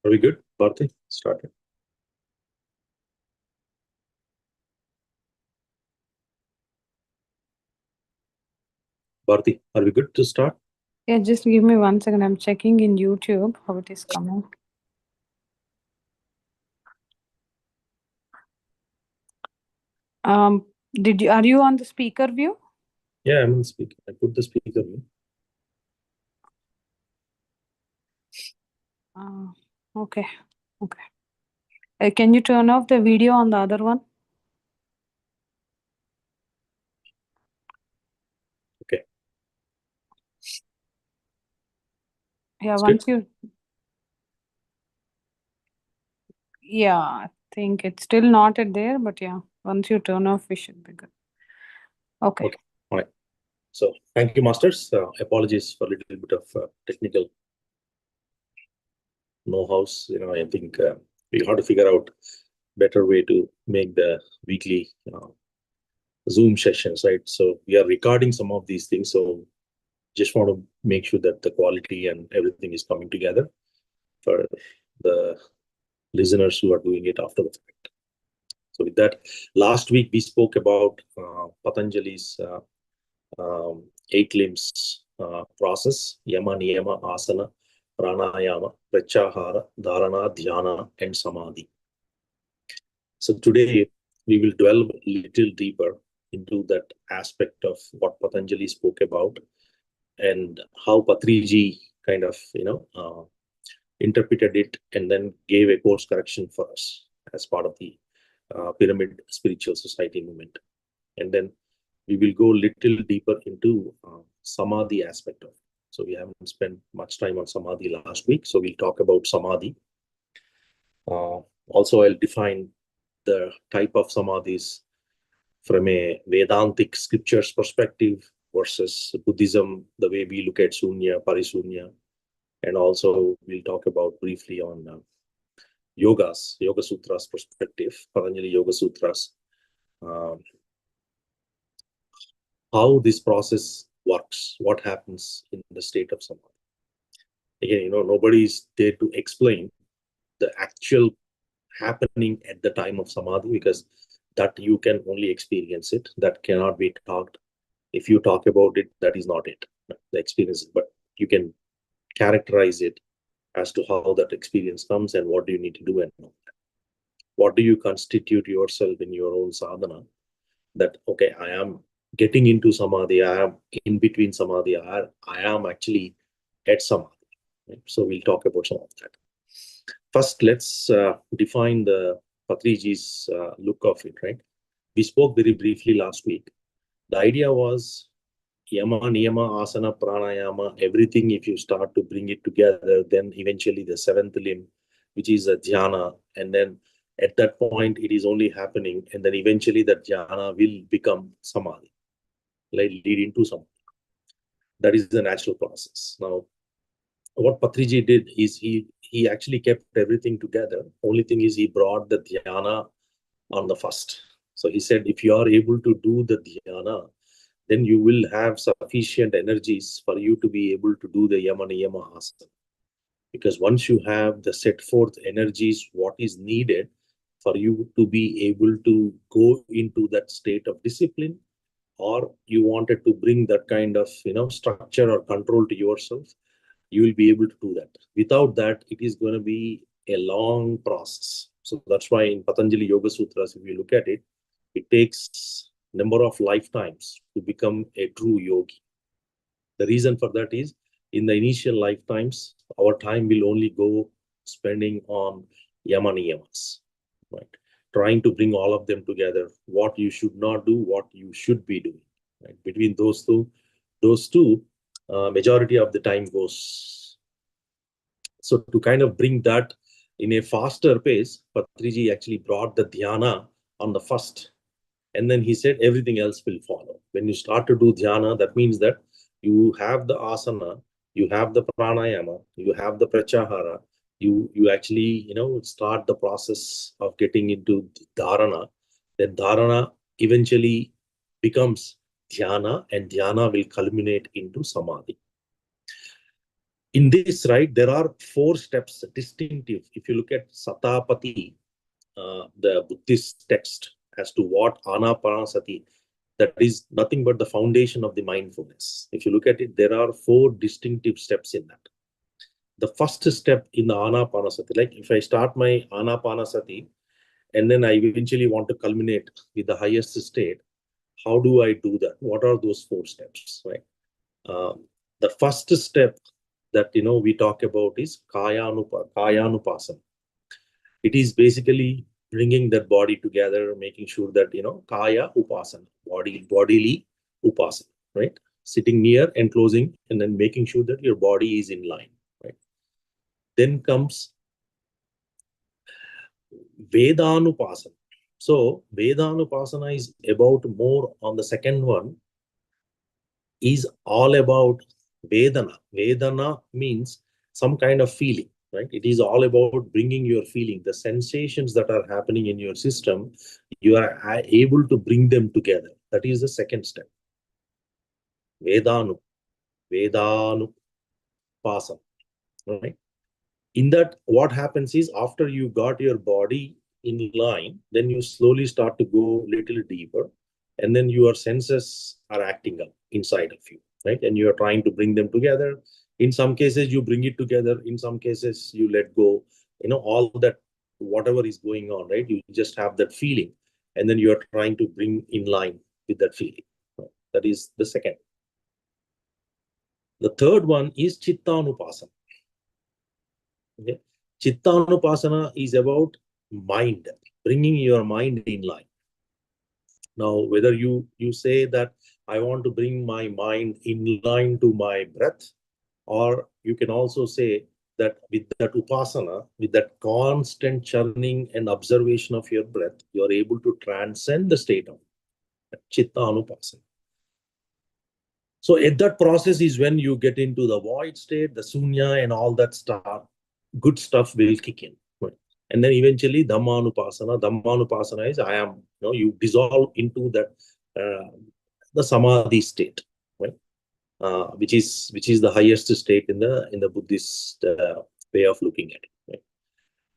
Are we good? Bharti, start it. Bharti, are we good to start? Yeah, just give me 1 second. I'm checking in YouTube how it is coming. Are you on the speaker view? Yeah, I'm on speaker. I put the speaker view. Okay. Can you turn off the video on the other one? Okay. Yeah, It's once good. yeah, I think it's still not at there, but yeah, once you turn off, we should be good. Okay. Okay. All right. So thank you, masters. Apologies for a little bit of technical know-hows. I think we have to figure out better way to make the weekly Zoom sessions, right? So we are recording some of these things. So just want to make sure that the quality and everything is coming together for the listeners who are doing it after the fact. So with that, last week we spoke about Patanjali's 8 limbs process: yama, niyama, asana, pranayama, pratyahara, dharana, dhyana, and samadhi. So today we will delve a little deeper into that aspect of what Patanjali spoke about and how Patriji kind of interpreted it and then gave a course correction for us as part of the Pyramid Spiritual Society movement. And then we will go a little deeper into Samadhi aspect of it. So we haven't spent much time on Samadhi last week, so we'll talk about Samadhi. Also, I'll define the type of Samadhis from a Vedantic scriptures perspective versus Buddhism, the way we look at Sunya, Parisunya. And also we'll talk about briefly on Yoga Sutras perspective, Patanjali Yoga Sutras, how this process works, what happens in the state of Samadhi. Again, nobody's there to explain the actual happening at the time of Samadhi, because that you can only experience it. That cannot be talked. If you talk about it, that is not it, the experience. But you can characterize it as to how that experience comes and what do you need to do and what do you constitute yourself in your own sadhana, that okay, I am getting into Samadhi, I am in between Samadhi, I am actually at Samadhi. Right? So we'll talk about some of that. First, let's define the Patriji's look of it, right? We spoke very briefly last week. The idea was yama, niyama, asana, pranayama, everything, if you start to bring it together, then eventually the 7th limb, which is a dhyana, and then at that point it is only happening, and then eventually that dhyana will become samadhi, like lead into samadhi. That is the natural process. Now, what Patriji did is he actually kept everything together. Only thing is he brought the dhyana on the first. So he said, if you are able to do the dhyana, then you will have sufficient energies for you to be able to do the yama niyama asana. Because once you have the set forth energies, what is needed for you to be able to go into that state of discipline, or you wanted to bring that kind of structure or control to yourself, you will be able to do that. Without that, it is going to be a long process. So that's why in Patanjali Yoga Sutras, if you look at it, it takes number of lifetimes to become a true yogi. The reason for that is, in the initial lifetimes, our time will only go spending on yama niyamas, right? Trying to bring all of them together, what you should not do, what you should be doing. Right? Between those two, majority of the time goes. So to kind of bring that in a faster pace, Patriji actually brought the dhyana on the first. And then he said everything else will follow. When you start to do dhyana, that means that you have the asana, you have the pranayama, you have the pratyahara, you actually start the process of getting into dharana. Then dharana eventually becomes dhyana, and dhyana will culminate into samadhi. In this, right, there are 4 steps distinctive. If you look at Satapati, the Buddhist text as to what Anapanasati, that is nothing but the foundation of the mindfulness. If you look at it, there are 4 distinctive steps in that. The first step in the Anapanasati, like if I start my Anapanasati and then I eventually want to culminate with the highest state, how do I do that? What are those 4 steps, right? The first step that we talk about is Kayānupassanā. It is basically bringing that body together, making sure that Kaya Upasana, bodily Upasana, right? Sitting near and closing, and then making sure that your body is in line, right? Then comes Vedanānupassanā. So Vedanānupassanā is about more on the second one, is all about Vedana. Vedana means some kind of feeling, right? It is all about bringing your feeling, the sensations that are happening in your system, you are able to bring them together. That is the second step. Vedānupassanā, right? In that, what happens is after you got your body in line, then you slowly start to go a little deeper, and then your senses are acting up inside of you, right? And you are trying to bring them together. In some cases, you bring it together. In some cases, you let go. All that, whatever is going on, right? You just have that feeling, and then you are trying to bring in line with that feeling. Right? That is the second. The third one is Cittānupassanā. Okay? Cittānupassanā is about mind, bringing your mind in line. Now, whether you say that I want to bring my mind in line to my breath, or you can also say that with that upasana, with that constant churning and observation of your breath, you are able to transcend the state of Cittānupassanā. So at that process is when you get into the void state, the sunya and all that stuff, good stuff will kick in. Right? And then eventually Dhammānupassanā. Dhammānupassanā is you dissolve into that the Samadhi state, right? Which is the highest state in the Buddhist way of looking at it. Right?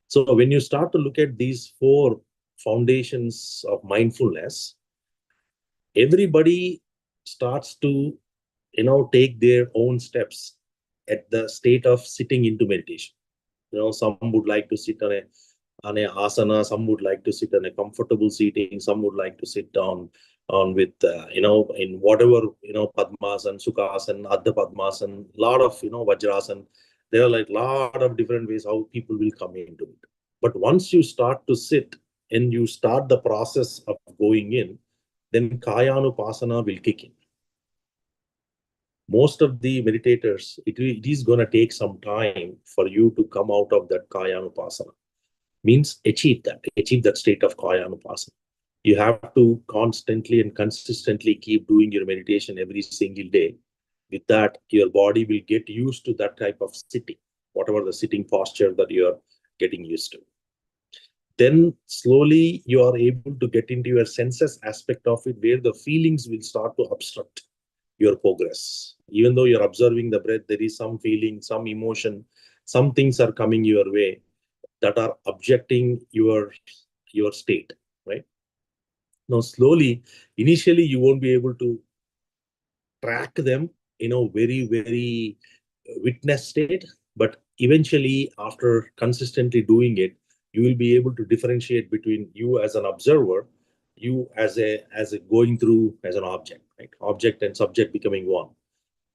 So when you start to look at these 4 foundations of mindfulness, everybody starts to take their own steps at the state of sitting into meditation. Some would like to sit on a asana, some would like to sit on a comfortable seating, some would like to sit down with in whatever Padmasana, Sukhasana, Ardha Padmasana, lot of Vajrasana. There are like lot of different ways how people will come into it. But once you start to sit and you start the process of going in, then Kayānupassanā will kick in. Most of the meditators, it is going to take some time for you to come out of that Kayānupassanā. Means achieve that state of Kayānupassanā. You have to constantly and consistently keep doing your meditation every single day. With that, your body will get used to that type of sitting, whatever the sitting posture that you are getting used to. Then slowly you are able to get into your senses aspect of it, where the feelings will start to obstruct your progress. Even though you're observing the breath, there is some feeling, some emotion, some things are coming your way that are objecting your state, right? Now, slowly, initially, you won't be able to track them in a very, very witness state, but eventually, after consistently doing it, you will be able to differentiate between you as an observer, you as a going through as an object, right? Object and subject becoming one.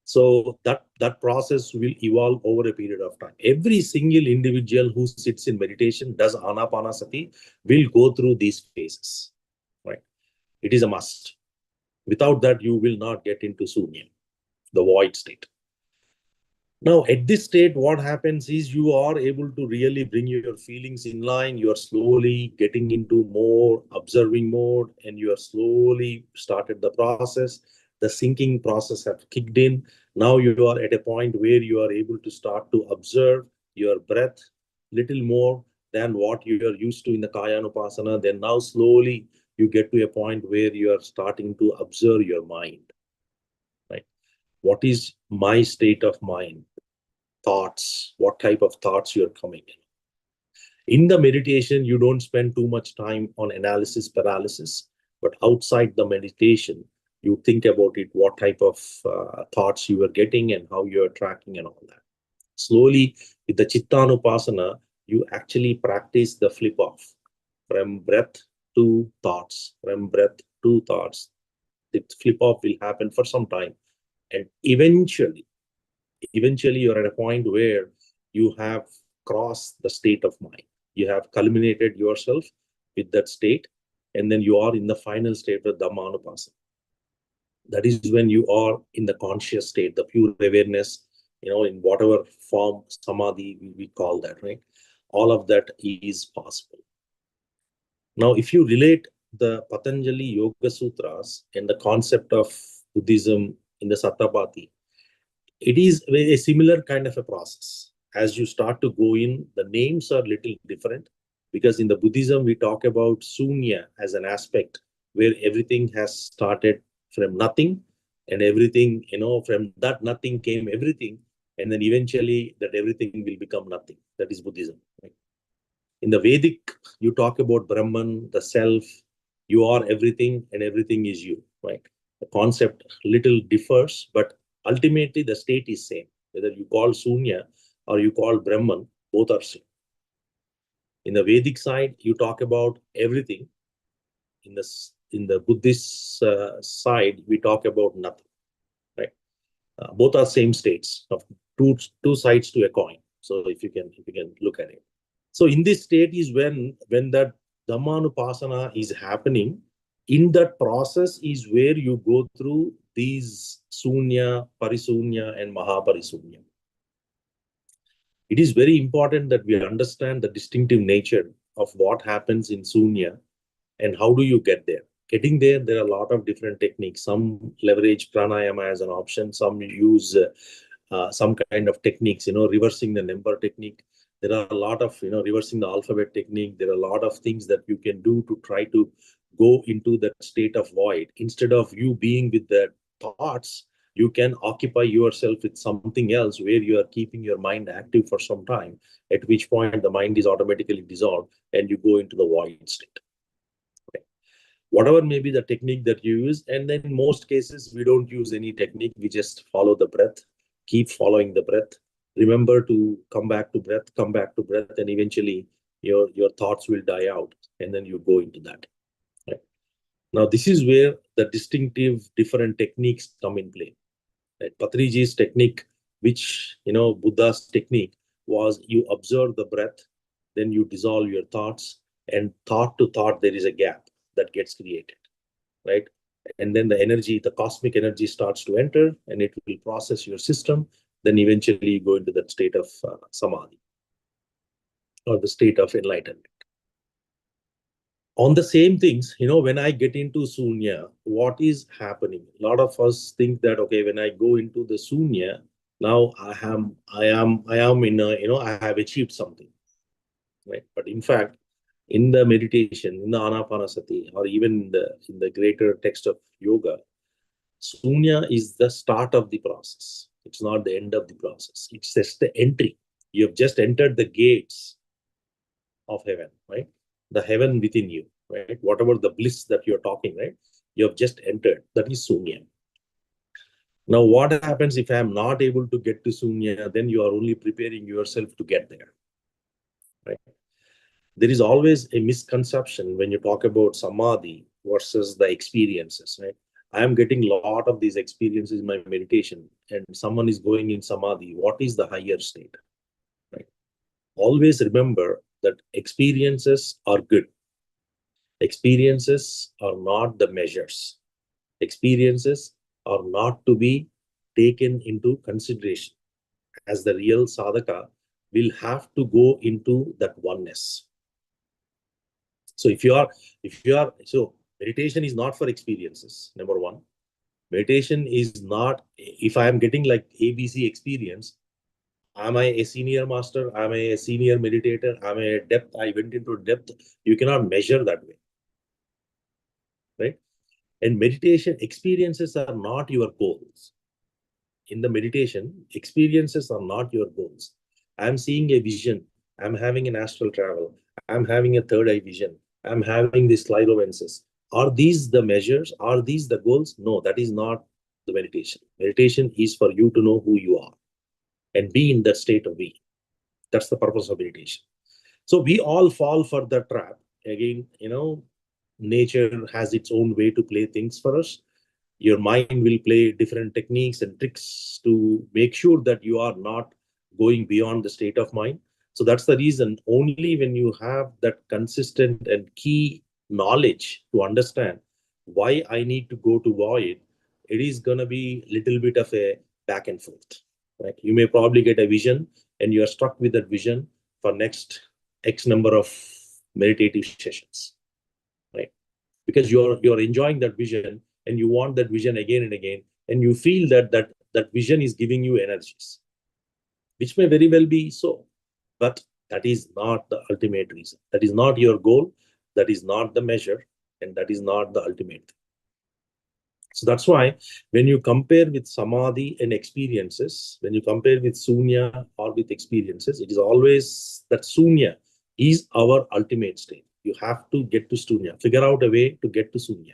So that process will evolve over a period of time. Every single individual who sits in meditation, does Anapanasati, will go through these phases, right? It is a must. Without that, you will not get into Sunya, the void state. Now, at this state, what happens is you are able to really bring your feelings in line. You are slowly getting into more observing mode, and you are slowly started the process. The sinking process have kicked in. Now you are at a point where you are able to start to observe your breath little more than what you are used to in the Kayānupassanā. Then now slowly you get to a point where you are starting to observe your mind, right? What is my state of mind? thoughts, what type of thoughts you're coming in. In the meditation, you don't spend too much time on analysis paralysis, but outside the meditation, you think about it, what type of thoughts you are getting and how you are tracking and all that. Slowly, with the Cittānupassanā, you actually practice the flip off from breath to thoughts, from breath to thoughts. The flip off will happen for some time. And eventually you're at a point where you have crossed the state of mind. You have culminated yourself with that state, and then you are in the final state of Dhammānupassanā. That is when you are in the conscious state, the pure awareness, in whatever form, Samadhi, we call that, right? All of that is possible. Now, if you relate the Patanjali Yoga Sutras and the concept of Buddhism in the Satipatthana, it is a similar kind of a process. As you start to go in, the names are little different, because in the Buddhism, we talk about Sunya as an aspect where everything has started from nothing, and everything, from that nothing came everything, and then eventually that everything will become nothing. That is Buddhism. Right? In the Vedic, you talk about Brahman, the self, you are everything and everything is you, right? The concept little differs, but ultimately the state is same. Whether you call Sunya or you call Brahman, both are same. In the Vedic side, you talk about everything. In the Buddhist side, we talk about nothing, right? Both are same states of two sides to a coin. So if you can look at it. So in this state is when that Dhammānupassanā is happening. In that process is where you go through these Sunya, Parisunya, and Mahaparisunya. It is very important that we understand the distinctive nature of what happens in Sunya and how do you get there. Getting there are a lot of different techniques. Some leverage pranayama as an option. Some use some kind of techniques, reversing the number technique. There are a lot of, reversing the alphabet technique. There are a lot of things that you can do to try to go into that state of void. Instead of you being with the thoughts, you can occupy yourself with something else where you are keeping your mind active for some time, at which point the mind is automatically dissolved and you go into the void state. Okay. Whatever may be the technique that you use, and then in most cases, we don't use any technique. We just follow the breath, keep following the breath. Remember to come back to breath, and eventually your thoughts will die out, and then you go into that. Right? Now, this is where the distinctive different techniques come in play. Right? Patriji's technique, which, Buddha's technique, was you observe the breath, then you dissolve your thoughts, and thought to thought, there is a gap that gets created, right? And then the energy, the cosmic energy starts to enter, and it will process your system. Then eventually you go into that state of Samadhi, or the state of enlightenment. On the same things, when I get into Sunya, what is happening? A lot of us think that, okay, when I go into the Sunya, now I am in a, I have achieved something, right? But in fact, in the meditation, in the Anapanasati, or even in the greater text of yoga, Sunya is the start of the process. It's not the end of the process. It's just the entry. You have just entered the gates of heaven, right? The heaven within you, right? Whatever the bliss that you're talking, right? You have just entered. That is Sunya. Now, what happens if I'm not able to get to Sunya? Then you are only preparing yourself to get there, right? There is always a misconception when you talk about Samadhi versus the experiences, right? I am getting a lot of these experiences in my meditation, and someone is going in Samadhi. What is the higher state, right? Always remember that experiences are good. Experiences are not the measures. Experiences are not to be taken into consideration, as the real sadhaka will have to go into that oneness. So so meditation is not for experiences, number one. Meditation is not, if I am getting like ABC experience, am I a senior master? Am I a senior meditator? Am I a depth? I went into depth. You cannot measure that way, right? And meditation experiences are not your goals. in the meditation, experiences are not your goals. I'm seeing a vision. I'm having an astral travel. I'm having a third eye vision. I'm having this clairvoyances. Are these the measures? Are these the goals? No, that is not the meditation. Meditation is for you to know who you are and be in that state of being. That's the purpose of meditation. So we all fall for the trap. Again, nature has its own way to play things for us. Your mind will play different techniques and tricks to make sure that you are not going beyond the state of mind. So that's the reason only when you have that consistent and key knowledge to understand why I need to go to void, it is going to be a little bit of a back and forth. Right? You may probably get a vision and you are stuck with that vision for next X number of meditative sessions. Right? Because you're enjoying that vision and you want that vision again and again, and you feel that vision is giving you energies, which may very well be so, but that is not the ultimate reason. That is not your goal. That is not the measure, and that is not the ultimate thing. So that's why when you compare with samadhi and experiences, when you compare with sunya or with experiences, it is always that sunya is our ultimate state. You have to get to sunya, figure out a way to get to sunya.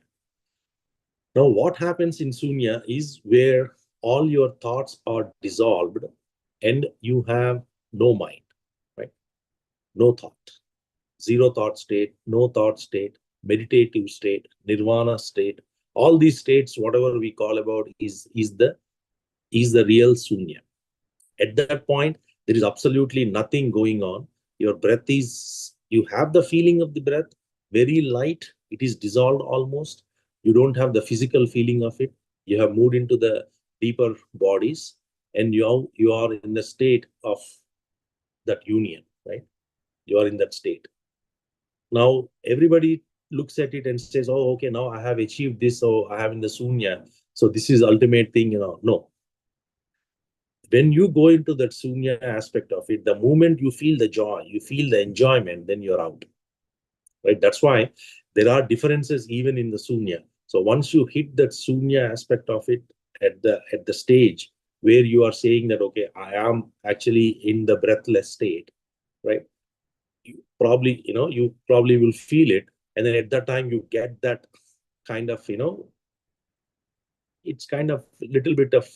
Now, what happens in Sunya is where all your thoughts are dissolved and you have no mind, right? No thought, zero thought state, no thought state, meditative state, nirvana state. All these states, whatever we call about, is the real Sunya. At that point, there is absolutely nothing going on. Your breath is, you have the feeling of the breath, very light. It is dissolved almost. You don't have the physical feeling of it. You have moved into the deeper bodies, and you are in the state of that union, right? You are in that state. Now, everybody looks at it and says, oh, okay, now I have achieved this, so I have in the Sunya. So this is ultimate thing, No. When you go into that Sunya aspect of it, the moment you feel the joy, you feel the enjoyment, then you're out. Right? That's why there are differences even in the Sunya. So once you hit that Sunya aspect of it at the stage where you are saying that, okay, I am actually in the breathless state, right? You probably will feel it. And then at that time you get that kind of, it's kind of a little bit of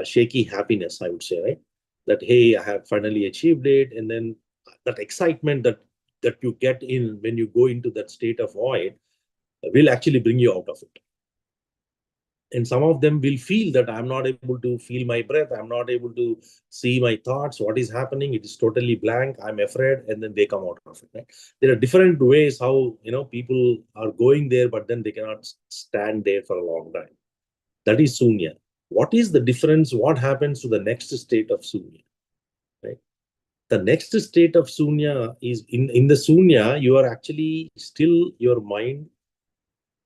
shaky happiness, I would say, right? That, hey, I have finally achieved it. And then that excitement that you get in when you go into that state of void will actually bring you out of it. And some of them will feel that I'm not able to feel my breath. I'm not able to see my thoughts. What is happening? It is totally blank. I'm afraid. And then they come out of it. Right? There are different ways how, people are going there, but then they cannot stand there for a long time. That is Sunya. What is the difference? What happens to the next state of Sunya? Right? The next state of Sunya is in the Sunya, you are actually still, your mind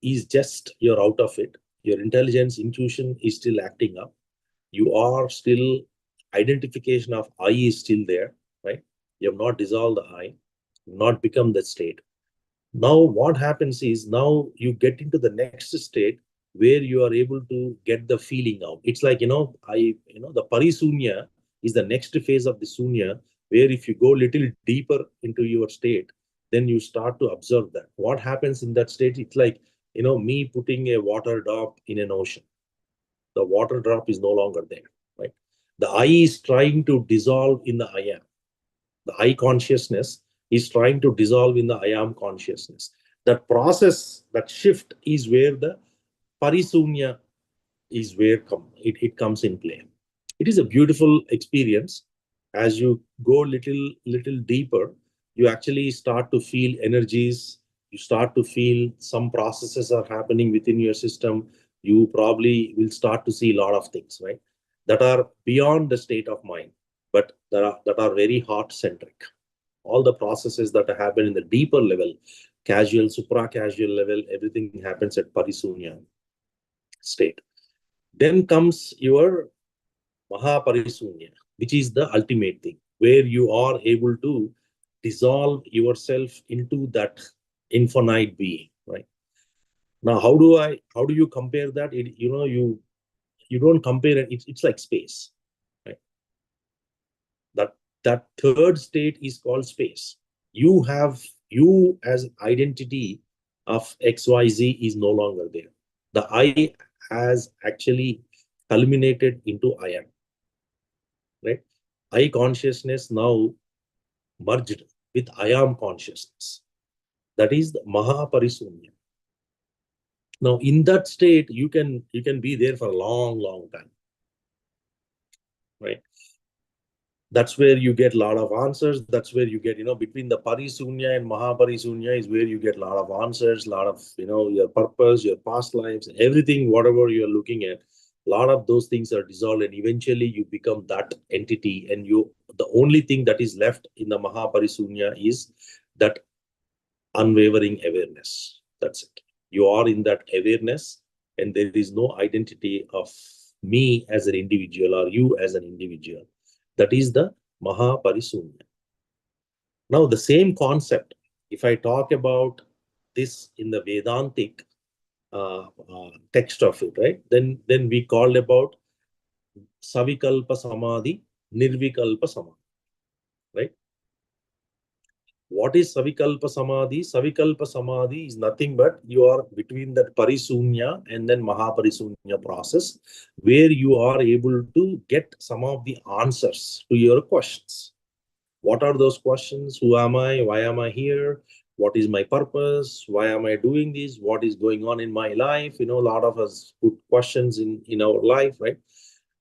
is just, you're out of it. Your intelligence, intuition is still acting up. You are still, identification of I is still there, right? You have not dissolved the I, not become that state. Now, what happens is now you get into the next state where you are able to get the feeling out. It's like, the Parisunya is the next phase of the Sunya, where if you go little deeper into your state, then you start to observe that. What happens in that state? It's like, me putting a water drop in an ocean. The water drop is no longer there, right? The I is trying to dissolve in the I am. The I consciousness is trying to dissolve in the I am consciousness. That process, that shift is where the Parisunya is where it comes in play. It is a beautiful experience. As you go little deeper, you actually start to feel energies. You start to feel some processes are happening within your system. You probably will start to see a lot of things, right? That are beyond the state of mind, but that are very heart-centric. All the processes that happen in the deeper level, casual, supra-casual level, everything happens at Parisunya state. Then comes your Mahaparisunya, which is the ultimate thing, where you are able to dissolve yourself into that infinite being, right? Now, how do you compare that? you don't compare it. It's like space, right? That third state is called space. You as identity of XYZ is no longer there. The I has actually culminated into I am, right? I consciousness now merged with I am consciousness. That is the Mahaparisunya. Now, in that state, you can be there for a long time, right? That's where you get a lot of answers. That's where you get, between the Parisunya and Mahaparisunya is where you get a lot of answers, a lot of, your purpose, your past lives, everything, whatever you're looking at, a lot of those things are dissolved, and eventually you become that entity. And the only thing that is left in the Mahaparisunya is that unwavering awareness. That's it. You are in that awareness, and there is no identity of me as an individual or you as an individual. That is the Mahaparisunya. Now, the same concept, if I talk about this in the Vedantic text of it, right? Then we called about Savikalpa Samadhi, Nirvikalpa Samadhi, right? What is Savikalpa Samadhi? Savikalpa Samadhi is nothing but you are between that Parisunya and then Mahaparisunya process, where you are able to get some of the answers to your questions. What are those questions? Who am I? Why am I here? What is my purpose? Why am I doing this? What is going on in my life? A lot of us put questions in our life, right?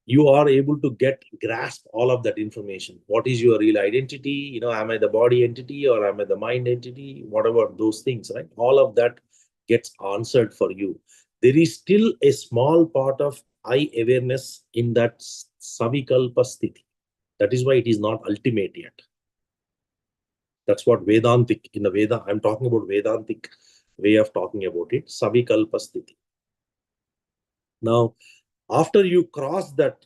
You are able to grasp all of that information. What is your real identity? Am I the body entity or am I the mind entity? Whatever those things, right? All of that gets answered for you. There is still a small part of I awareness in that Savikalpa sthiti. That is why it is not ultimate yet. That's what Vedantic, in the Veda, I'm talking about Vedantic way of talking about it, Savikalpa sthiti. Now, after you cross that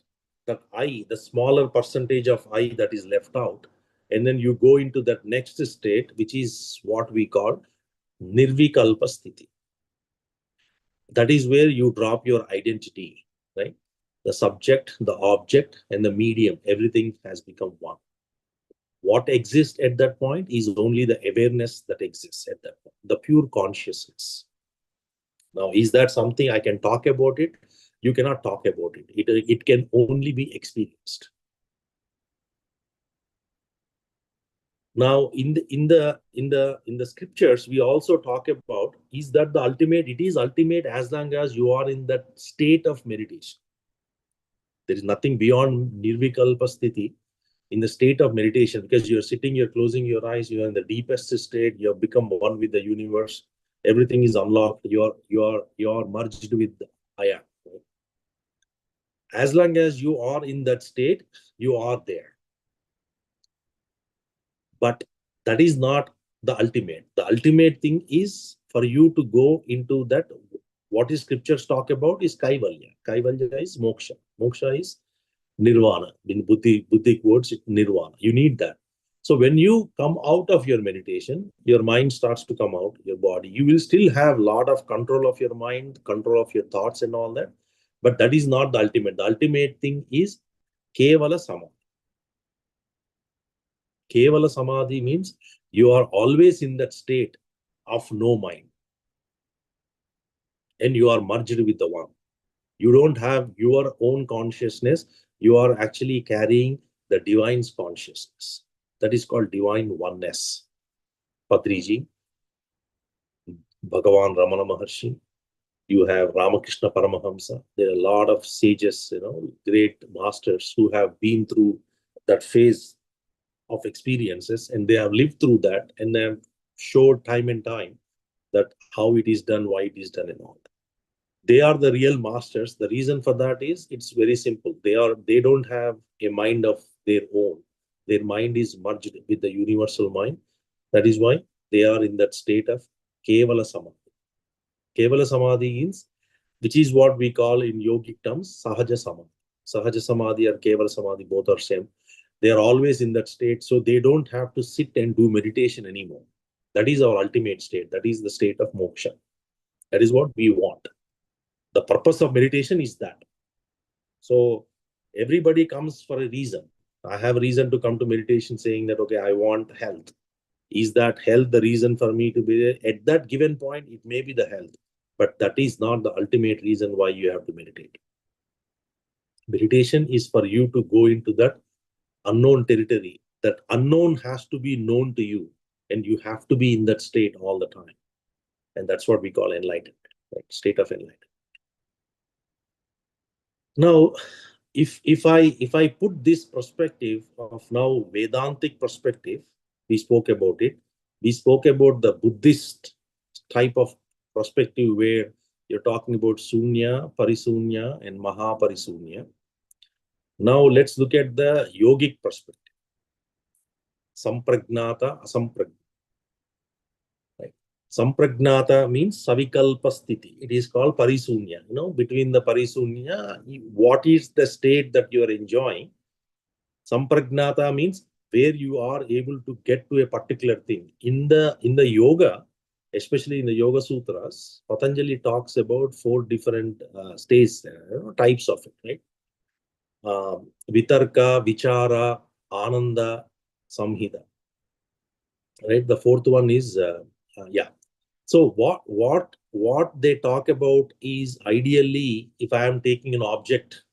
I, the smaller percentage of I that is left out, and then you go into that next state, which is what we call Nirvikalpa sthiti. That is where you drop your identity, right? The subject, the object, and the medium, everything has become one. What exists at that point is only the awareness that exists at that point, the pure consciousness. Now, is that something I can talk about it? You cannot talk about it. It can only be experienced. Now, in the scriptures, we also talk about, is that the ultimate? It is ultimate as long as you are in that state of meditation. There is nothing beyond Nirvikalpa sthiti in the state of meditation, because you're sitting, you're closing your eyes, you're in the deepest state, you have become one with the universe. Everything is unlocked. You're merged with the I am. Right? As long as you are in that state, you are there. But that is not the ultimate. The ultimate thing is for you to go into that. What is scriptures talk about is Kaivalya. Kaivalya is moksha. Moksha is nirvana. In Buddhic words, it's nirvana. You need that. So when you come out of your meditation, your mind starts to come out, your body. You will still have a lot of control of your mind, control of your thoughts and all that. But that is not the ultimate. The ultimate thing is Kevala Samadhi. Kevala Samadhi means you are always in that state of no mind. And you are merged with the one. You don't have your own consciousness. You are actually carrying the divine's consciousness. That is called divine oneness. Patriji, Bhagavan Ramana Maharshi, you have Ramakrishna Paramahamsa. There are a lot of sages, great masters who have been through that phase of experiences, and they have lived through that, and they have showed time and time that how it is done, why it is done, and all that. They are the real masters. The reason for that is it's very simple. They don't have a mind of their own. Their mind is merged with the universal mind. That is why they are in that state of Kevala Samadhi. Kevala Samadhi is, which is what we call in yogic terms, Sahaja Samadhi. Sahaja Samadhi or Kevala Samadhi, both are same. They are always in that state, so they don't have to sit and do meditation anymore. That is our ultimate state. That is the state of moksha. That is what we want. The purpose of meditation is that. So everybody comes for a reason. I have a reason to come to meditation saying that, okay, I want health. Is that health the reason for me to be there? At that given point, it may be the health, but that is not the ultimate reason why you have to meditate. Meditation is for you to go into that unknown territory. That unknown has to be known to you, and you have to be in that state all the time. And that's what we call enlightenment, right? State of enlightenment. Now, if I put this perspective of now Vedantic perspective, we spoke about it. We spoke about the Buddhist type of perspective where you're talking about Sunya, Parisunya, and Mahaparisunya. Now let's look at the yogic perspective. Sampragnata, asampragnata. Right. Sampragnata means Savikalpa sthiti. It is called Parisunya. Between the Parisunya, what is the state that you are enjoying? Sampragnata means where you are able to get to a particular thing. In the yoga, especially in the Yoga Sutras, Patanjali talks about 4 different states, types of it, right? Vitarka, Vichara, Ananda, Samhita. Right. The 4th one is yeah. So what they talk about is ideally, if I am taking an object,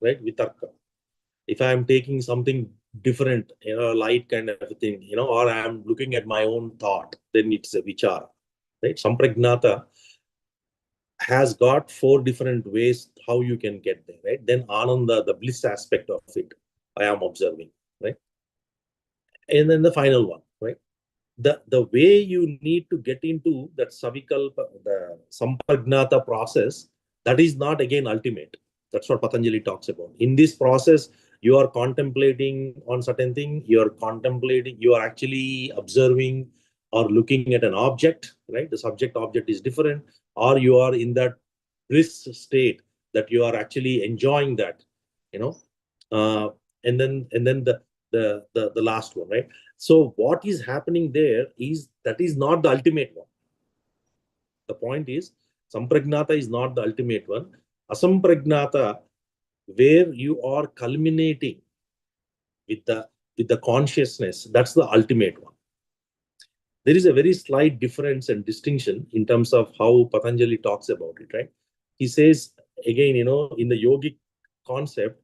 right, Vitarka. If I am taking something different, light kind of thing, or I am looking at my own thought, then it's a vichara, right? Sampragnata has got 4 different ways how you can get there, right? Then Ananda, the bliss aspect of it, I am observing, right? And then the final one, right? The way you need to get into that Savikalpa, the Sampragnata process, that is not again ultimate. That's what Patanjali talks about. In this process, you are contemplating on certain thing, you are actually observing or looking at an object, right? The subject object is different, or you are in that bliss state that you are actually enjoying that, uh, and then the last one, right? So what is happening there is that is not the ultimate one. The point is, Sampragnata is not the ultimate one. Asampragnata, where you are culminating with the consciousness, that's the ultimate one. There is a very slight difference and distinction in terms of how Patanjali talks about it, right? He says, again, in the yogic concept,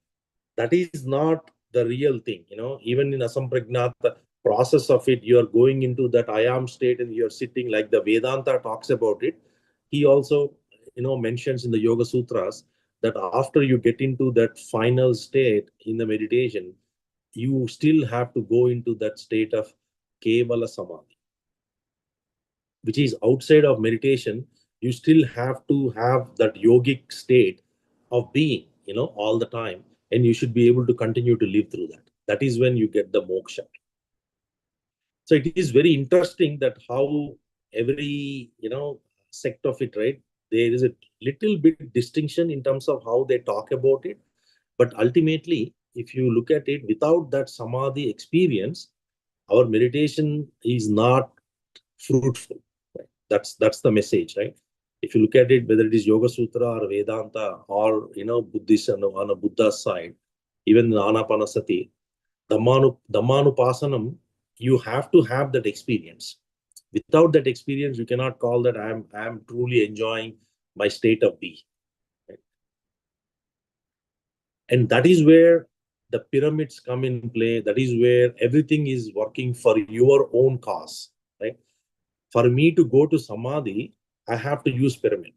that is not the real thing. Even in Asampragnata process of it, you are going into that I am state and you're sitting, like the Vedanta talks about it. He also, mentions in the Yoga Sutras that after you get into that final state in the meditation, you still have to go into that state of Kevala Samadhi, which is outside of meditation. You still have to have that yogic state of being, all the time, and you should be able to continue to live through that. That is when you get the moksha. So it is very interesting that how every, sect of it, right? There is a little bit distinction in terms of how they talk about it. But ultimately, if you look at it, without that samadhi experience, our meditation is not fruitful. Right? That's the message, right? If you look at it, whether it is Yoga Sutra or Vedanta or Buddhist on a Buddha side, even in Anapanasati, Dhammānupassanam, you have to have that experience. Without that experience, you cannot call that I am truly enjoying my state of being. Right? And that is where the pyramids come in play. That is where everything is working for your own cause. Right? For me to go to Samadhi, I have to use pyramid.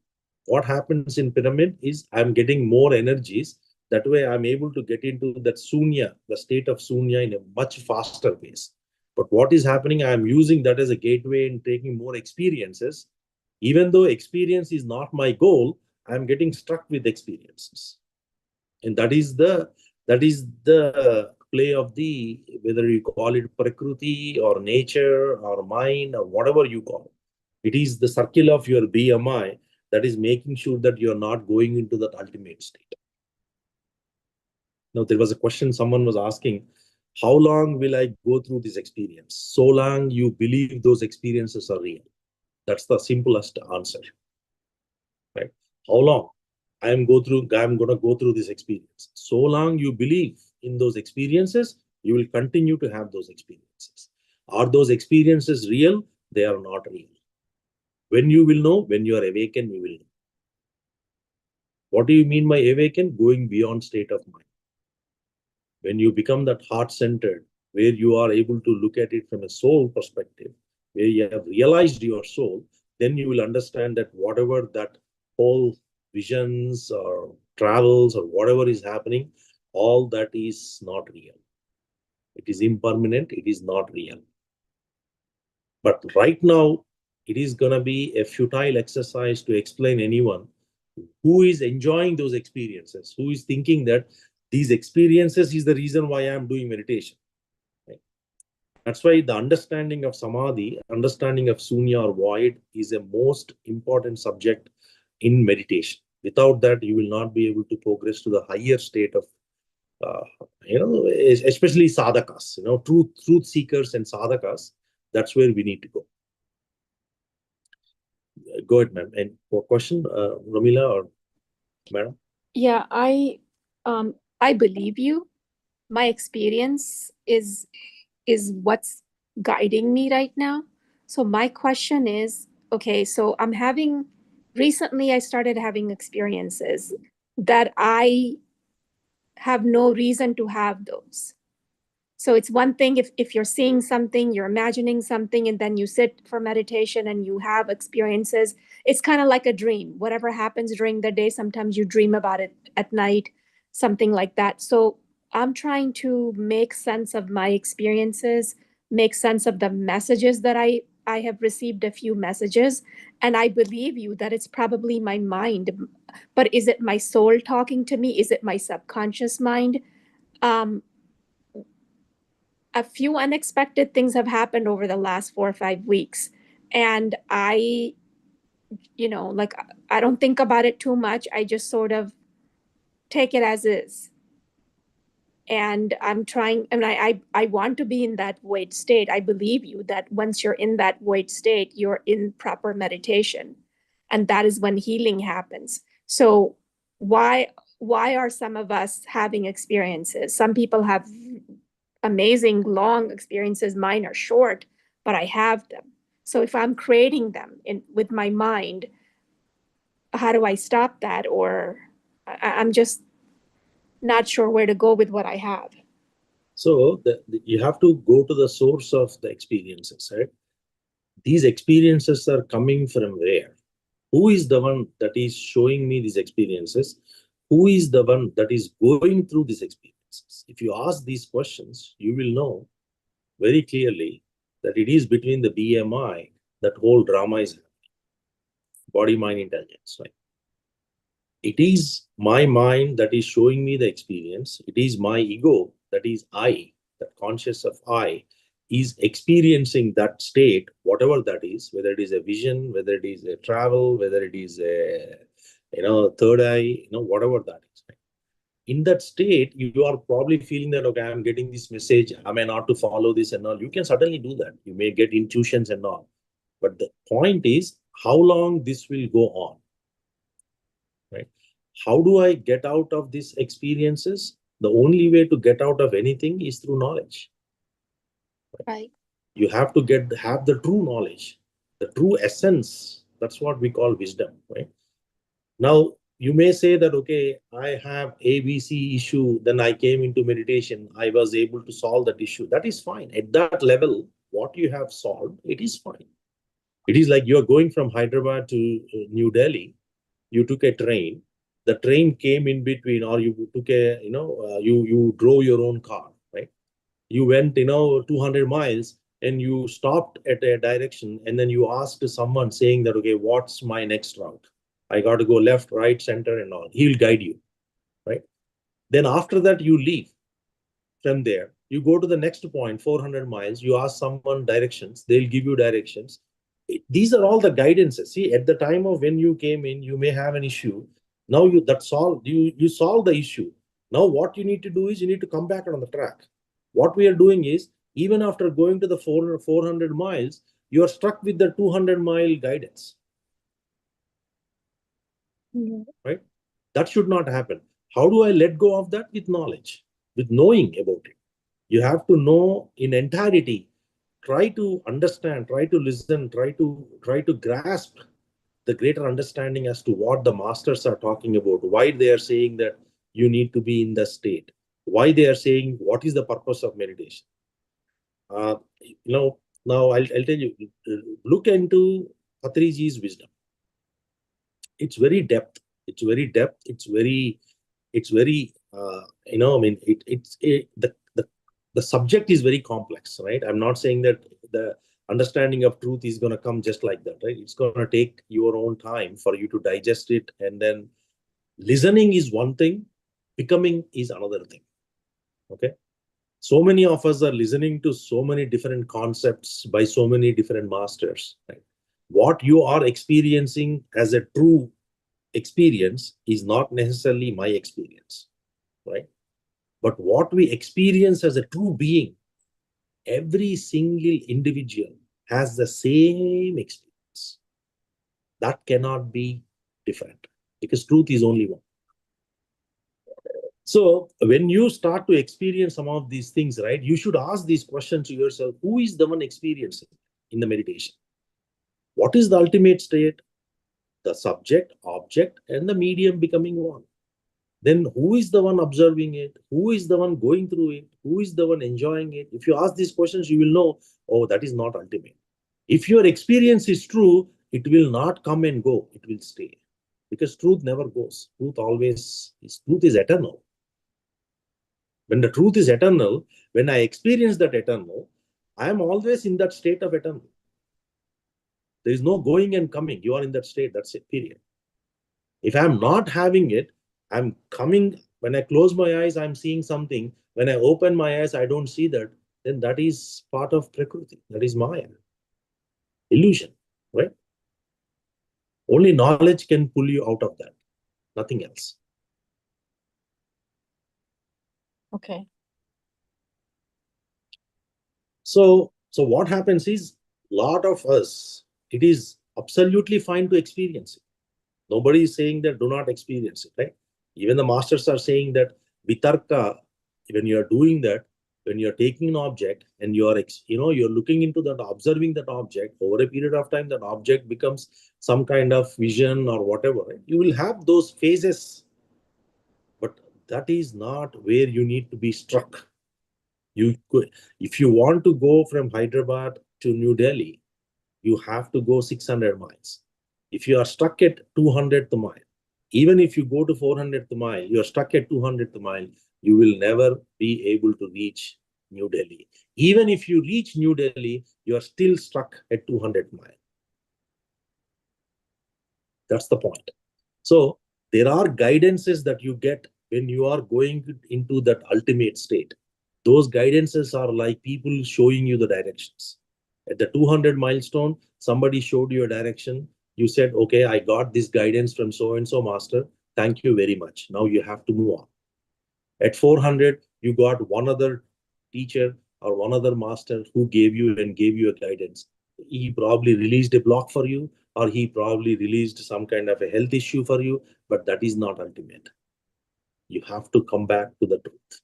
What happens in pyramid is I'm getting more energies. That way I'm able to get into that Sunya, the state of Sunya, in a much faster pace. But what is happening, I'm using that as a gateway and taking more experiences. Even though experience is not my goal, I'm getting struck with experiences. And that is the play of the, whether you call it Prakriti or nature or mind or whatever you call it. It is the circle of your BMI that is making sure that you're not going into that ultimate state. Now, there was a question someone was asking, how long will I go through this experience? So long you believe those experiences are real. That's the simplest answer, right? How long? I'm going to go through this experience. So long you believe in those experiences, you will continue to have those experiences. Are those experiences real? They are not real. When you will know, when you are awakened, you will know. What do you mean by awaken? Going beyond state of mind. When you become that heart-centered, where you are able to look at it from a soul perspective, where you have realized your soul, then you will understand that whatever that whole visions or travels or whatever is happening, all that is not real. It is impermanent, it is not real. But right now, it is going to be a futile exercise to explain anyone who is enjoying those experiences, who is thinking that these experiences is the reason why I am doing meditation. Right? That's why the understanding of Samadhi, understanding of Sunya or void is a most important subject in meditation. Without that, you will not be able to progress to the higher state of, especially sadhakas, truth seekers and sadhakas. That's where we need to go. Go ahead, ma'am. And for question, Ramila or madam? Yeah, I believe you. My experience is what's guiding me right now. So my question is, okay, so recently I started having experiences that I have no reason to have those. So it's one thing if you're seeing something, you're imagining something, and then you sit for meditation and you have experiences. It's kind of like a dream. Whatever happens during the day, sometimes you dream about it at night, something like that. So I'm trying to make sense of my experiences, make sense of the messages that I have received a few messages, and I believe you that it's probably my mind. But is it my soul talking to me? Is it my subconscious mind? A few unexpected things have happened over the last 4 or 5 weeks. And I don't think about it too much. I just sort of take it as is. And I'm trying, and I want to be in that void state. I believe you that once you're in that void state, you're in proper meditation. And that is when healing happens. So why are some of us having experiences? Some people have amazing long experiences. Mine are short, but I have them. So if I'm creating them with my mind, how do I stop that? Or I'm just not sure where to go with what I have. So you have to go to the source of the experiences, right? These experiences are coming from where? Who is the one that is showing me these experiences? Who is the one that is going through these experiences? If you ask these questions, you will know very clearly that it is between the BMI that whole drama is happening. Body, mind, intelligence, right? It is my mind that is showing me the experience. It is my ego, that is I, that conscious of I, is experiencing that state, whatever that is, whether it is a vision, whether it is a travel, whether it is a third eye, whatever that is. Right? In that state, you are probably feeling that, okay, I'm getting this message, am I not to follow this and all? You can certainly do that. You may get intuitions and all. But the point is, how long this will go on? Right? How do I get out of these experiences? The only way to get out of anything is through knowledge. Right. You have to have the true knowledge, the true essence. That's what we call wisdom, right? Now, you may say that, okay, I have ABC issue, then I came into meditation, I was able to solve that issue. That is fine. At that level, what you have solved, it is fine. It is like you're going from Hyderabad to New Delhi. You took a train, the train came in between, or you took a, you drove your own car, right? You went, 200 miles and you stopped at a direction, and then you asked someone saying that, okay, what's my next route? I got to go left, right, center, and all. He'll guide you, right? Then after that, you leave from there. You go to the next point, 400 miles. You ask someone directions. They'll give you directions. These are all the guidances. See, at the time of when you came in, you may have an issue. Now you solve the issue. Now what you need to do is you need to come back on the track. What we are doing is, even after going to the 400 miles, you are stuck with the 200-mile guidance. Yeah. Right? That should not happen. How do I let go of that? With knowledge, with knowing about it. You have to know in entirety. Try to understand, try to listen, try to grasp the greater understanding as to what the masters are talking about, why they are saying that you need to be in the state, why they are saying what is the purpose of meditation. Now I'll tell you, look into Patriji's wisdom. It's very depth. It's very depth. It's very the subject is very complex, right? I'm not saying that the understanding of truth is going to come just like that, right? It's going to take your own time for you to digest it. And then listening is one thing, becoming is another thing. Okay. So many of us are listening to so many different concepts by so many different masters, right? What you are experiencing as a true experience is not necessarily my experience, right? But what we experience as a true being, every single individual has the same experience. That cannot be different because truth is only one. So when you start to experience some of these things, right, you should ask these questions to yourself. Who is the one experiencing in the meditation? What is the ultimate state? The subject, object, and the medium becoming one. Then who is the one observing it? Who is the one going through it? Who is the one enjoying it? If you ask these questions, you will know, oh, that is not ultimate. If your experience is true, it will not come and go. It will stay. Because truth never goes. Truth always is. Truth is eternal. When the truth is eternal, when I experience that eternal, I am always in that state of eternal. There is no going and coming. You are in that state. That's it, period. If I'm not having it, I'm coming. When I close my eyes, I'm seeing something. When I open my eyes, I don't see that. Then that is part of Prakriti. That is Maya. Illusion, right? Only knowledge can pull you out of that. Nothing else. Okay. So what happens is, a lot of us, it is absolutely fine to experience it. Nobody is saying that do not experience it, right? Even the masters are saying that vitarka, when you are doing that, when you're taking an object and you are, you're looking into that, observing that object, over a period of time, that object becomes some kind of vision or whatever, right? You will have those phases, but that is not where you need to be struck. If you want to go from Hyderabad to New Delhi, you have to go 600 miles. If you are stuck at 200th mile, even if you go to 400th mile, you are stuck at 200th mile, you will never be able to reach New Delhi. Even if you reach New Delhi, you are still stuck at 200th mile. That's the point. So there are guidances that you get when you are going into that ultimate state. Those guidances are like people showing you the directions. At the 200 milestone, somebody showed you a direction. You said, okay, I got this guidance from so-and-so master. Thank you very much. Now you have to move on. At 400, you got one other teacher or one other master who gave you a guidance. He probably released a block for you, or he probably released some kind of a health issue for you, but that is not ultimate. You have to come back to the truth.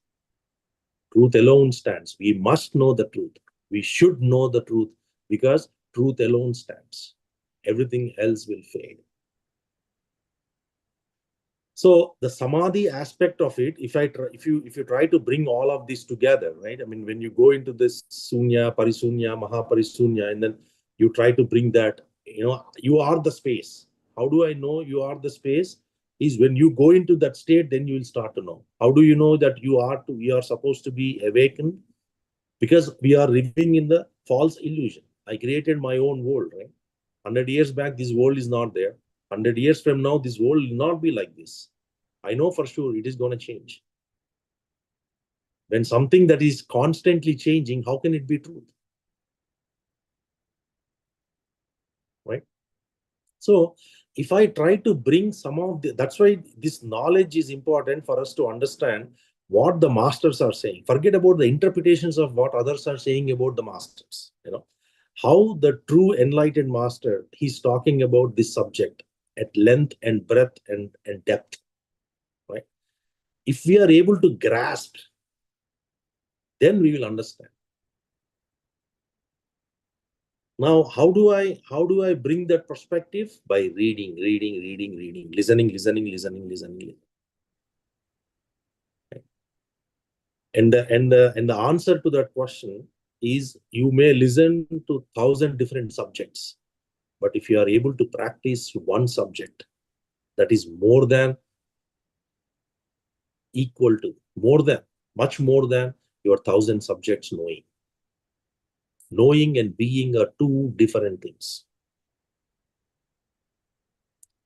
Truth alone stands. We must know the truth. We should know the truth because truth alone stands. Everything else will fade. So the samadhi aspect of it, if you try to bring all of this together, right? I mean, when you go into this Sunya, Parisunya, Mahaparisunya, and then you try to bring that, you are the space. How do I know you are the space? Is when you go into that state, then you will start to know. How do you know that you are supposed to be awakened? Because we are living in the false illusion. I created my own world, right? 100 years back, this world is not there. 100 years from now, this world will not be like this. I know for sure it is going to change. When something that is constantly changing, how can it be truth? Right? So if I try to bring some of that's why this knowledge is important for us to understand what the masters are saying. Forget about the interpretations of what others are saying about the masters. How the true enlightened master, he's talking about this subject at length and breadth and depth. If we are able to grasp, then we will understand. Now, how do I bring that perspective? By reading, listening. And the answer to that question is, you may listen to 1,000 different subjects, but if you are able to practice one subject, that is more than equal to, much more than your 1,000 subjects knowing. Knowing and being are two different things.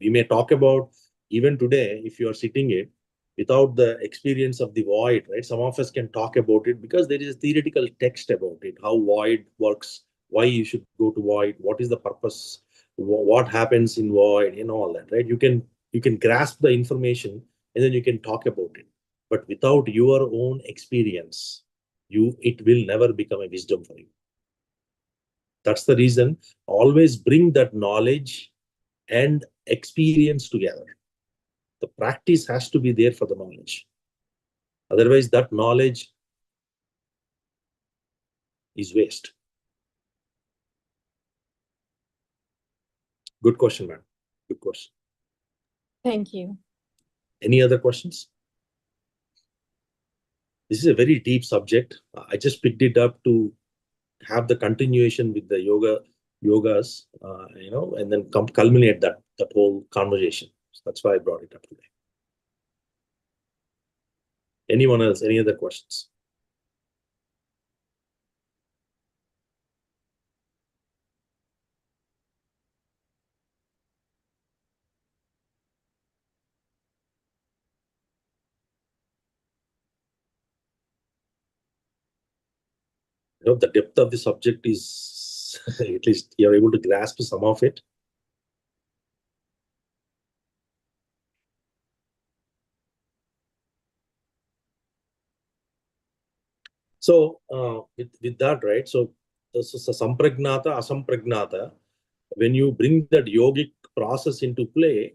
We may talk about, even today, if you are sitting it, without the experience of the void, right? Some of us can talk about it because there is a theoretical text about it, how void works, why you should go to void, what is the purpose, what happens in void, and all that, right? You can grasp the information and then you can talk about it. But without your own experience, it will never become a wisdom for you. That's the reason, always bring that knowledge and experience together. The practice has to be there for the knowledge. Otherwise, that knowledge is waste. Good question, man. Good question. Thank you. Any other questions? This is a very deep subject. I just picked it up to have the continuation with the yogas, and then culminate that whole conversation. So that's why I brought it up today. Anyone else? Any other questions? The depth of the subject is, at least you're able to grasp some of it. So with that, right? So sampragnata, asampragnata, when you bring that yogic process into play,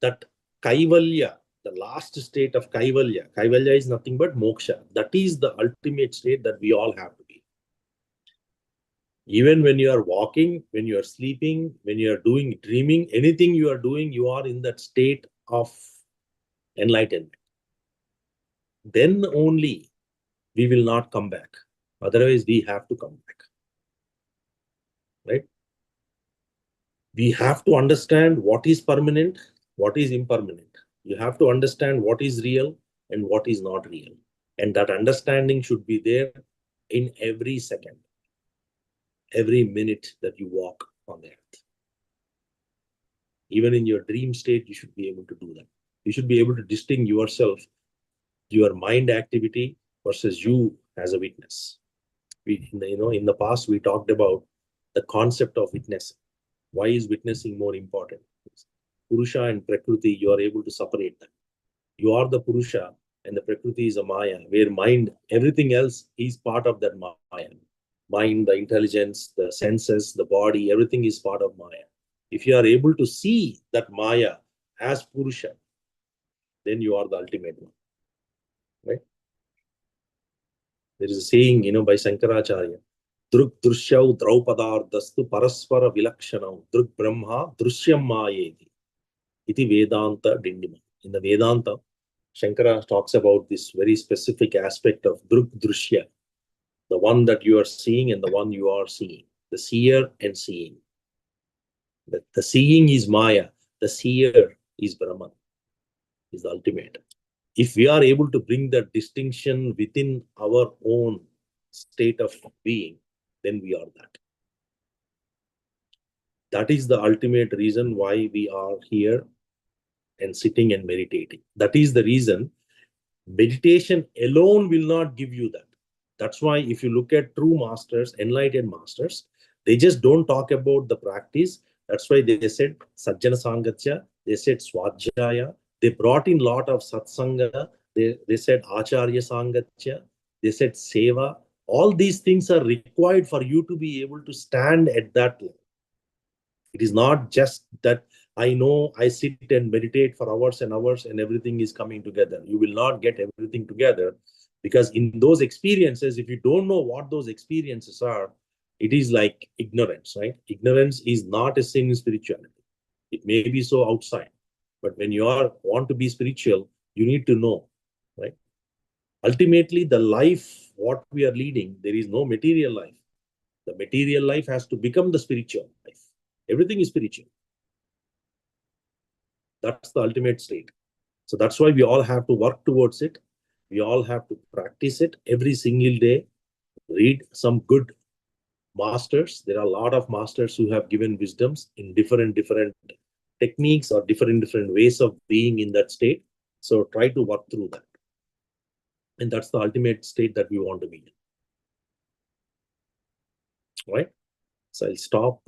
that kaivalya, the last state of kaivalya is nothing but moksha. That is the ultimate state that we all have to be. Even when you are walking, when you are sleeping, when you are dreaming, anything you are doing, you are in that state of enlightenment. Then only we will not come back. Otherwise, we have to come back. Right? We have to understand what is permanent, what is impermanent. You have to understand what is real and what is not real. And that understanding should be there in every second, every minute that you walk on the earth. Even in your dream state, you should be able to do that. You should be able to distinguish yourself, your mind activity versus you as a witness. In the past, we talked about the concept of witnessing. Why is witnessing more important? Purusha and Prakriti, you are able to separate them. You are the Purusha and the Prakriti is a Maya, where mind, everything else is part of that Maya. Mind, the intelligence, the senses, the body, everything is part of Maya. If you are able to see that Maya as Purusha, then you are the ultimate one. Right? There is a saying, by Shankaracharya, Druk Drushyav Draupadardhastu Paraspara Vilakshanam Druk Brahma Drushyam Mayeti Iti Vedanta Dindima. In the Vedanta, Shankara talks about this very specific aspect of Druk Drushya, the one that you are seeing and the one you are seeing, the seer and seeing. The seeing is Maya, the seer is Brahman, is the ultimate. If we are able to bring that distinction within our own state of being, then we are that. That is the ultimate reason why we are here and sitting and meditating. That is the reason meditation alone will not give you that. That's why if you look at true masters, enlightened masters, they just don't talk about the practice. That's why they said Sajjana Sangatya, they said Swadhyaya, they brought in lot of Satsanga, they said Acharya Sangatya, they said Seva. All these things are required for you to be able to stand at that level. It is not just that I know I sit and meditate for hours and hours and everything is coming together. You will not get everything together, because in those experiences, if you don't know what those experiences are, it is like ignorance, right? Ignorance is not a sin in spirituality. It may be so outside, but when you want to be spiritual, you need to know, right? Ultimately, the life, what we are leading, there is no material life. The material life has to become the spiritual life. Everything is spiritual. That's the ultimate state. So that's why we all have to work towards it. We all have to practice it every single day. Read some good masters. There are a lot of masters who have given wisdoms in different techniques or different ways of being in that state. So try to work through that. And that's the ultimate state that we want to be in. All right. So I'll stop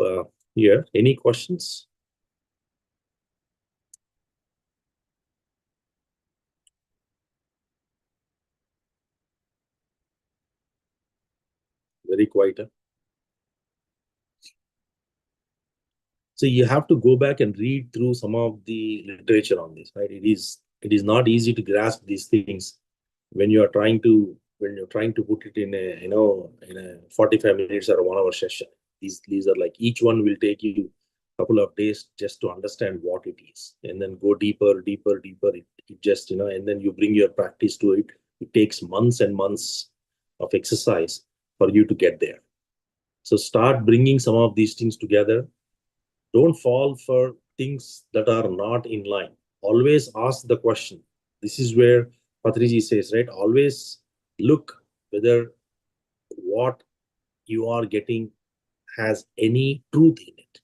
here. Any questions? Very quiet. Huh? So you have to go back and read through some of the literature on this, right? It is not easy to grasp these things when you're trying to put it in a in a 45 minutes or a 1 hour session. These are like, each one will take you a couple of days just to understand what it is, and then go deeper. It just, and then you bring your practice to it. It takes months and months of exercise for you to get there. So start bringing some of these things together. Don't fall for things that are not in line. Always ask the question. This is where Patriji says, right? Always look whether what you are getting has any truth in it.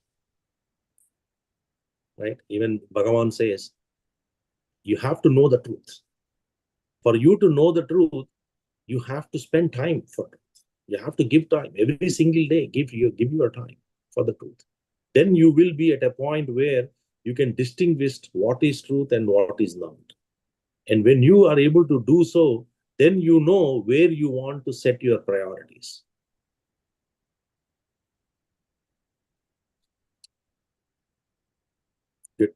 Right? Even Bhagavan says, you have to know the truth. For you to know the truth, you have to spend time for it. You have to give time every single day. Give your time for the truth. Then you will be at a point where you can distinguish what is truth and what is not. And when you are able to do so, then you know where you want to set your priorities. Good.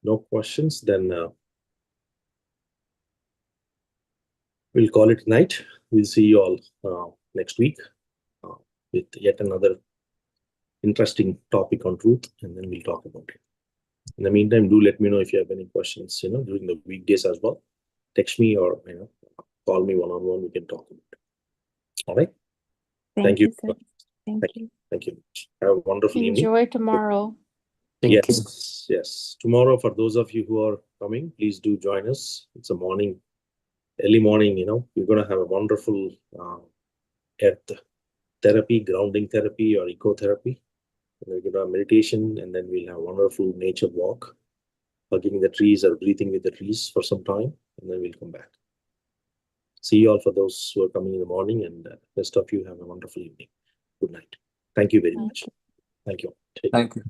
No questions? Then we'll call it night. We'll see you all next week with yet another interesting topic on truth, and then we'll talk about it. In the meantime, do let me know if you have any questions, during the weekdays as well. Text me or, call me one-on-one. We can talk about it. All right. Thank you. Sir. Thank you. Thank you. Have a wonderful evening. Enjoy tomorrow. Yes. Tomorrow, for those of you who are coming, please do join us. It's a early morning, we're going to have a wonderful earth therapy, grounding therapy or ecotherapy. We're going to have meditation, and then we'll have a wonderful nature walk, hugging the trees or breathing with the trees for some time, and then we'll come back. See you all for those who are coming in the morning, and the rest of you have a wonderful evening. Good night. Thank you very much. Thank you. Thank you.